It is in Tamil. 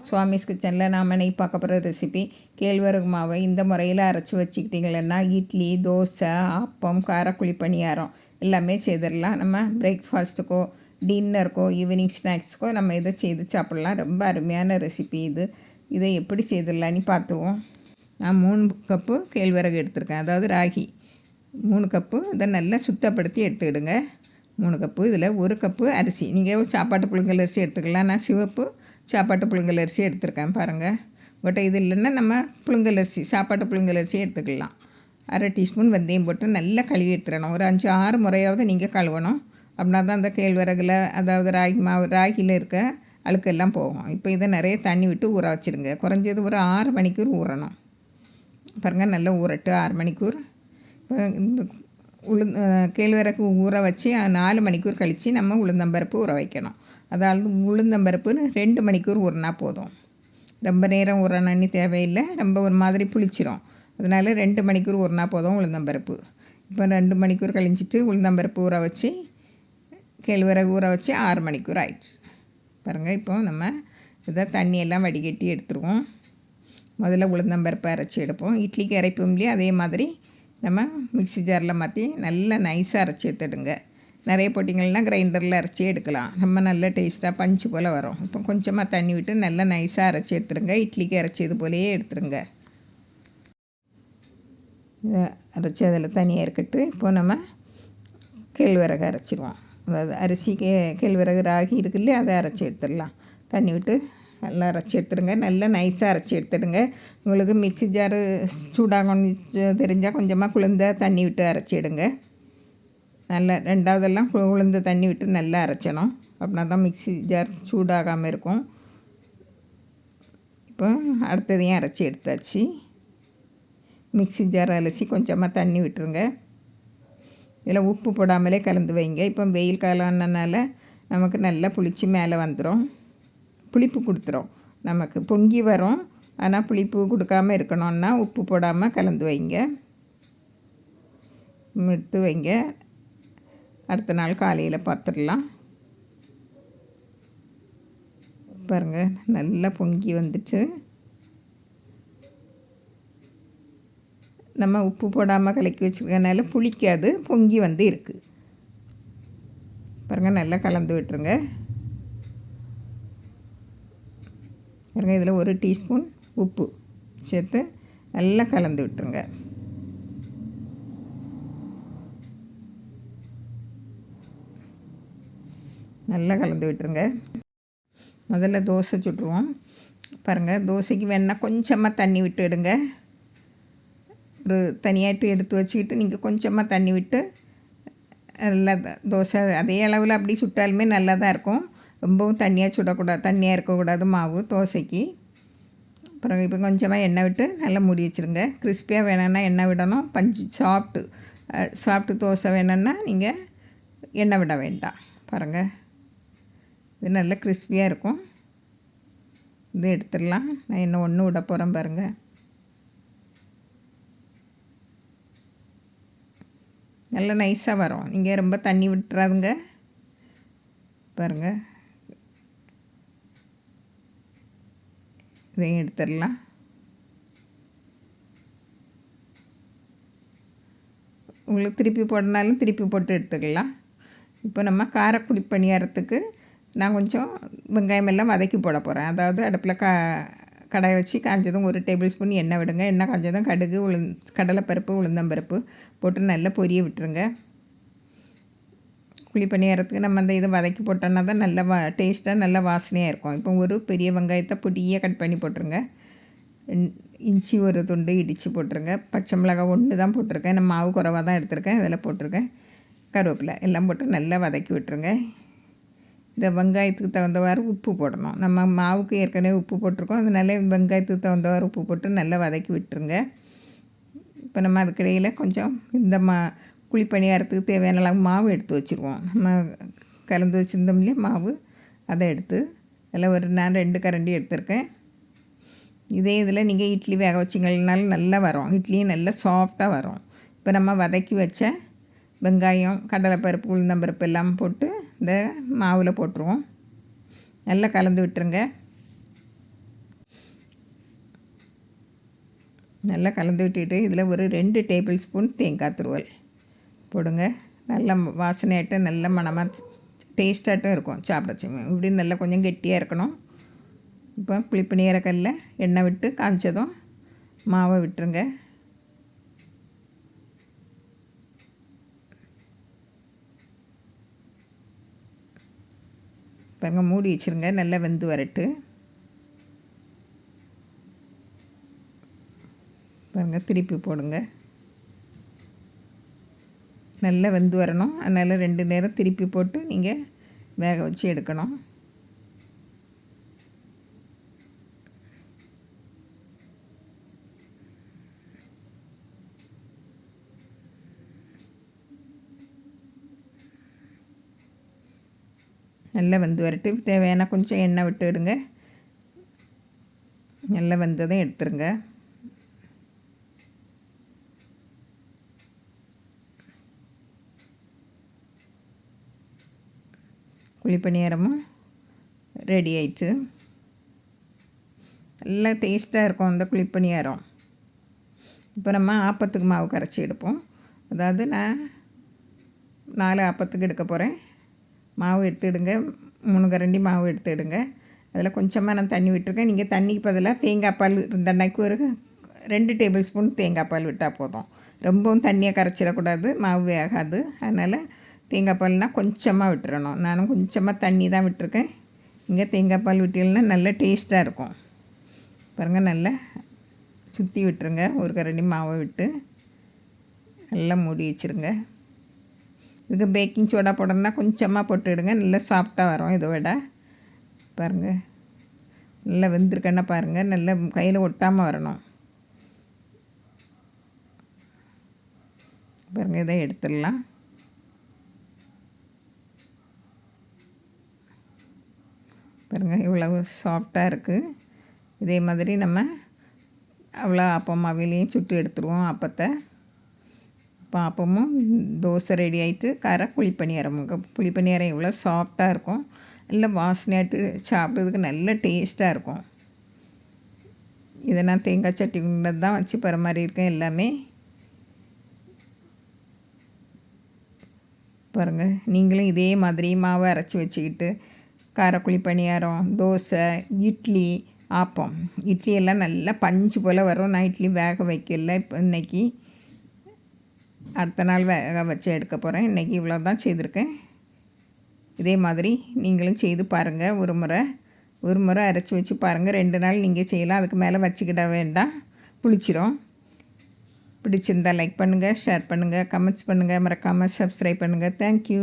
சுவாமிஸ் கிச்சனில் நாம் இன்றைக்கி பார்க்க போகிற ரெசிபி கேழ்வரகு மாவை இந்த முறையில் அரைச்சி வச்சுக்கிட்டிங்களன்னா இட்லி, தோசை, ஆப்பம், காரக்குழி பணியாரம் எல்லாமே செய்திடலாம். நம்ம பிரேக்ஃபாஸ்ட்டுக்கோ, டின்னருக்கோ, ஈவினிங் ஸ்நாக்ஸுக்கோ நம்ம இதை செய்து சாப்பிட்லாம். ரொம்ப அருமையான ரெசிபி இது. இதை எப்படி செய்திடலான்னு பார்த்துவோம். நான் 3 கப்பு கேழ்வரகு எடுத்திருக்கேன், அதாவது ராகி 3 கப்பு. இதை நல்லா சுத்தப்படுத்தி எடுத்துக்கிடுங்க. 3 கப்பு. இதில் 1 கப்பு அரிசி, நீங்கள் சாப்பாட்டு புழுங்கல் அரிசி எடுத்துக்கலாம். நான் சிவப்பு சாப்பாட்டு புழுங்கல் அரிசி எடுத்துருக்கேன் பாருங்கள். உங்கள்கிட்ட இது இல்லைன்னா நம்ம புழுங்கல் அரிசி, சாப்பாட்டு புழுங்கல் அரிசி எடுத்துக்கலாம். 1/2 டீஸ்பூன் வெந்தயம் போட்டு நல்லா கழுவி எடுத்துடணும். ஒரு 5-6 முறையாவது நீங்கள் கழுவணும். அப்படின்னா தான் அந்த கேழ்வரகுல, அதாவது ராகி மாவு, ராகியில் இருக்க அழுக்கெல்லாம் போகும். இப்போ இதை நிறைய தண்ணி விட்டு ஊற வச்சுருங்க. குறைஞ்சது ஒரு 6 மணிக்கூர் ஊறணும். பாருங்கள், நல்லா ஊறட்டு 6 மணிக்கூர். இப்போ இந்த கேழ்வரகு ஊற வச்சு 4 மணிக்கூர் கழித்து நம்ம உளுந்தம்பருப்பு ஊற வைக்கணும். அதாவது உளுந்தம்பருப்பு 2 மணிக்கூர் ஊறினா போதும். ரொம்ப நேரம் ஊறணுன்னு தேவையில்லை, ரொம்ப ஒரு மாதிரி புளிச்சிரும். அதனால் 2 மணிக்கூர் ஊறினா போதும் உளுந்தம்பருப்பு. இப்போ 2 மணிக்கூர் கழிஞ்சிட்டு உளுந்தம்பருப்பு ஊற வச்சு கேழ்வரகு ஊற வச்சு 6 மணிக்கூர் ஆயிடுச்சு பாருங்கள். இப்போ நம்ம இதை தண்ணியெல்லாம் வடிகட்டி எடுத்துருவோம். முதல்ல உளுந்தம்பருப்பை அரைச்சி எடுப்போம். இட்லிக்கு அரைப்போம் இல்லையா, அதே மாதிரி நம்ம மிக்ஸி ஜாரில் மாற்றி நல்லா நைஸாக அரைச்சி எடுத்துடுங்க. நிறைய போட்டிங்கன்னா கிரைண்டரில் அரைச்சி எடுக்கலாம். ரொம்ப நல்ல டேஸ்ட்டாக பஞ்சு போல் வரும். இப்போ கொஞ்சமாக தண்ணி விட்டு நல்லா நைஸாக அரைச்சி எடுத்துருங்க. இட்லிக்கு அரைச்சது போலேயே எடுத்துருங்க. இதை அரைச்சி அதில் தனியாக இருக்கட்டு. இப்போ நம்ம கேழ்வரகு அரைச்சிடுவோம். அதாவது அரிசி, கேழ்வரகு, ராகி இருக்கு இல்லையா, அதை அரைச்சி எடுத்துடலாம். தண்ணி விட்டு நல்லா அரைச்சி எடுத்துடுங்க. நல்லா நைஸாக அரைச்சி எடுத்துடுங்க. உங்களுக்கு மிக்ஸி ஜாரு சூடாக தெரிஞ்சால் கொஞ்சமாக குளிர்ந்த தண்ணி விட்டு அரைச்சி எடுங்க. நல்லா ரெண்டாவதெல்லாம் உளுந்த தண்ணி விட்டு நல்லா அரைச்சணும். அப்படின்னா தான் மிக்ஸி ஜார் சூடாகாமல் இருக்கும். இப்போ அடுத்ததையும் அரைச்சி எடுத்தாச்சு. மிக்ஸி ஜார் அலசி கொஞ்சமாக தண்ணி விட்டுருங்க. இதில் உப்பு போடாமலே கலந்து வைங்க. இப்போ வெயில் காலம்னால நமக்கு நல்லா புளிச்சு மேலே வந்துடும், புளிப்பு கொடுத்துரும். நமக்கு பொங்கி வரும். ஆனால் புளிப்பு கொடுக்காமல் இருக்கணும்னா உப்பு போடாமல் கலந்து வைங்க, எடுத்து வைங்க. அடுத்த நாள் காலையில் பார்த்துடலாம். பாருங்கள், நல்லா பொங்கி வந்துட்டு நம்ம உப்பு போடாமல் கலக்கி வச்சுருக்கனால புளிக்காது, பொங்கி வந்து இருக்குது பாருங்கள். நல்லா கலந்து விட்டுருங்க. பாருங்கள், இதில் 1 டீஸ்பூன் உப்பு சேர்த்து நல்லா கலந்து விட்டுருங்க. நல்லா கலந்து விட்டுருங்க. முதல்ல தோசை சுட்டுருவோம் பாருங்கள். தோசைக்கு வேணால் கொஞ்சமாக தண்ணி விட்டு எடுங்க. ஒரு தனியாட்டு எடுத்து வச்சுக்கிட்டு நீங்கள் கொஞ்சமாக தண்ணி விட்டு நல்லா தோசை அதே அளவில் அப்படி சுட்டாலுமே நல்லா தான் இருக்கும். ரொம்பவும் தண்ணியாக சுடக்கூடாது, தண்ணியாக இருக்கக்கூடாது மாவு தோசைக்கு. அப்புறம் இப்போ கொஞ்சமாக எண்ணெய் விட்டு நல்லா மூடி வச்சுருங்க. கிறிஸ்பியாக வேணும்னா எண்ணெய் விடணும். சாஃப்ட்டு தோசை வேணும்னா நீங்கள் எண்ணெய் விட வேண்டாம். பாருங்கள், இது நல்லா கிறிஸ்பியாக இருக்கும். இது எடுத்துடலாம். நான் இன்னும் 1 விட போகிறேன் பாருங்கள். நல்லா நைஸாக வரும். நீங்கள் ரொம்ப தண்ணி விட்டுறாதுங்க பாருங்கள். இதையும் எடுத்துடலாம். உங்களுக்கு திருப்பி போடனாலும் திருப்பி போட்டு எடுத்துக்கலாம். இப்போ நம்ம காரக்குழி பணியாரத்துக்கு நான் கொஞ்சம் வெங்காயம் எல்லாம் வதக்கி போட போகிறேன். அதாவது அடுப்பில் கடாயை வச்சு காஞ்சதும் 1 டேபிள் ஸ்பூன் எண்ணெய் விடுங்க. எண்ணெய் காஞ்சதும் கடுகு, கடலைப்பருப்பு, உளுந்தம்பருப்பு போட்டு நல்லா பொரிய விட்டுருங்க. குழி பணியாரத்துக்கு நம்ம அந்த இதை வதக்கி போட்டோன்னா தான் நல்லா டேஸ்ட்டாக நல்லா வாசனையாக இருக்கும். இப்போ 1 பெரிய வெங்காயத்தை பொடியாக கட் பண்ணி போட்டுருங்க. இஞ்சி 1 துண்டு இடித்து போட்டுருங்க. பச்சை மிளகாய் 1 தான் போட்டிருக்கேன். நான் மாவு குறைவாக தான் எடுத்திருக்கேன், அதில் போட்டிருக்கேன். கருவேப்பிலை எல்லாம் போட்டு நல்லா வதக்கி விட்டுருங்க. இந்த வெங்காயத்துக்கு தகுந்தவாறு உப்பு போடணும். நம்ம மாவுக்கு ஏற்கனவே உப்பு போட்டிருக்கோம், அதனால வெங்காயத்துக்கு தகுந்தவாறு உப்பு போட்டு நல்லா வதக்கி விட்டுருங்க. இப்போ நம்ம அதுக்கிடையில் கொஞ்சம் இந்த குழி பணியாரத்துக்கு தேவையான அளவு மாவு எடுத்து வச்சுருவோம். நம்ம கலந்து வச்சுருந்தோம் இல்லையா மாவு, அதை எடுத்து அதில் நான் 2 கரண்டி எடுத்திருக்கேன். இதே இதில் நீங்கள் இட்லி வேக வச்சிங்கனாலும் நல்லா வரும். இட்லியும் நல்லா சாஃப்டாக வரும். இப்போ நம்ம வதக்கி வச்ச வெங்காயம், கடலைப்பருப்பு, உளுந்தம்பருப்பு எல்லாம் போட்டு இந்த மாவில் போட்டுருவோம். நல்லா கலந்து விட்டுருங்க. நல்லா கலந்து விட்டுட்டு இதில் ஒரு 2 டேபிள் ஸ்பூன் தேங்காய் துருவல் போடுங்க. நல்ல வாசனையாட்டும் நல்ல மணமாக டேஸ்ட்டாட்டும் இருக்கும் சாப்பிடச்சு. இப்படி நல்லா கொஞ்சம் கெட்டியாக இருக்கணும். இப்போ புளிப்பணியார கல்ல எண்ணெய் விட்டு காமிச்சதும் மாவை விட்டுருங்க. பாருங்க, மூடி வச்சுருங்க. நல்லா வெந்து வரட்டு. பாருங்க, திருப்பி போடுங்க. நல்லா வெந்து வரணும். அதனால் 2 நேரம் திருப்பி போட்டு நீங்கள் வேக வச்சு எடுக்கணும். நல்லா வெந்து வரட்டு. தேவையான கொஞ்சம் எண்ணெய் விட்டு விடுங்க. நல்லா வெந்ததும் எடுத்துருங்க. குழிப்பணியாரமும் ரெடி ஆயிடுச்சு. நல்லா டேஸ்ட்டாக இருக்கும் அந்த குழிப்பணியாரம். இப்போ நம்ம ஆப்பத்துக்கு மாவு கரைச்சி எடுப்போம். அதாவது நான் 4 ஆப்பத்துக்கு எடுக்க போகிறேன். மாவு எடுத்துடுங்க. 3 கரண்டி மாவு எடுத்துடுங்க. அதில் கொஞ்சமாக நான் தண்ணி விட்டுருக்கேன். நீங்கள் தண்ணிக்கு பதிலாக தேங்காய் பால் இருந்தன்னைக்கு ஒரு 2 டேபிள் ஸ்பூன் தேங்காய் பால் விட்டால் போதும். ரொம்பவும் தண்ணியாக கரைச்சிடக்கூடாது, மாவு வேகாது. அதனால் தேங்காய் பால்னால் கொஞ்சமாக விட்டுறணும். நானும் கொஞ்சமாக தண்ணி தான் விட்டுருக்கேன். இங்கே தேங்காய் பால் விட்டீங்கன்னா நல்ல டேஸ்ட்டாக இருக்கும். பாருங்கள், நல்லா சுற்றி விட்டுருங்க. ஒரு கரண்டி மாவை விட்டு நல்லா மூடி வச்சுருங்க. இதுக்கு பேக்கிங் சோடா போடணுன்னா கொஞ்சமாக போட்டுவிடுங்க. நல்லா சாஃப்டாக வரும் இதை விட. பாருங்கள், நல்லா வெந்திருக்கேன்னா பாருங்கள், நல்லா கையில் ஒட்டாமல் வரணும். பாருங்கள், இதை எடுத்துடலாம். பாருங்கள், இவ்வளவு சாஃப்டாக இருக்குது. இதே மாதிரி நம்ம அவ்வளோ அப்பம் மாவிலையும் சுட்டு எடுத்துருவோம் அப்பத்தை. இப்போ அப்பமும் தோசை ரெடி ஆகிட்டு குழிப்பணியாரம். புளிப்பணியாரம் இவ்வளோ சாஃப்டாக இருக்கும். நல்ல வாசனையாட்டு சாப்பிட்றதுக்கு நல்ல டேஸ்ட்டாக இருக்கும். இதை நான் தேங்காய் சட்டி கொண்டது தான் வச்சு பரிமாறியிருக்கேன் எல்லாமே. பாருங்கள், நீங்களும் இதே மாதிரி மாவை அரைச்சி வச்சுக்கிட்டு காரக்குழி பணியாரம், தோசை, இட்லி, ஆப்பம். இட்லி எல்லாம் நல்லா பஞ்சு போல் வரும். நான் இட்லி வேக வைக்கல. இப்போ இன்றைக்கி அடுத்த நாள் வேக வச்சு எடுக்க போகிறேன். இன்றைக்கி இவ்வளோ தான் செய்திருக்கேன். இதே மாதிரி நீங்களும் செய்து பாருங்கள். ஒரு முறை அரைச்சி வச்சு பாருங்கள். 2 நாள் நீங்கள் செய்யலாம். அதுக்கு மேலே வச்சுக்கிட வேண்டாம், புளிச்சிடும். பிடிச்சிருந்தால் லைக் பண்ணுங்கள், ஷேர் பண்ணுங்கள், கமெண்ட்ஸ் பண்ணுங்கள், மறக்காமல் சப்ஸ்கிரைப் பண்ணுங்கள். தேங்க்யூ.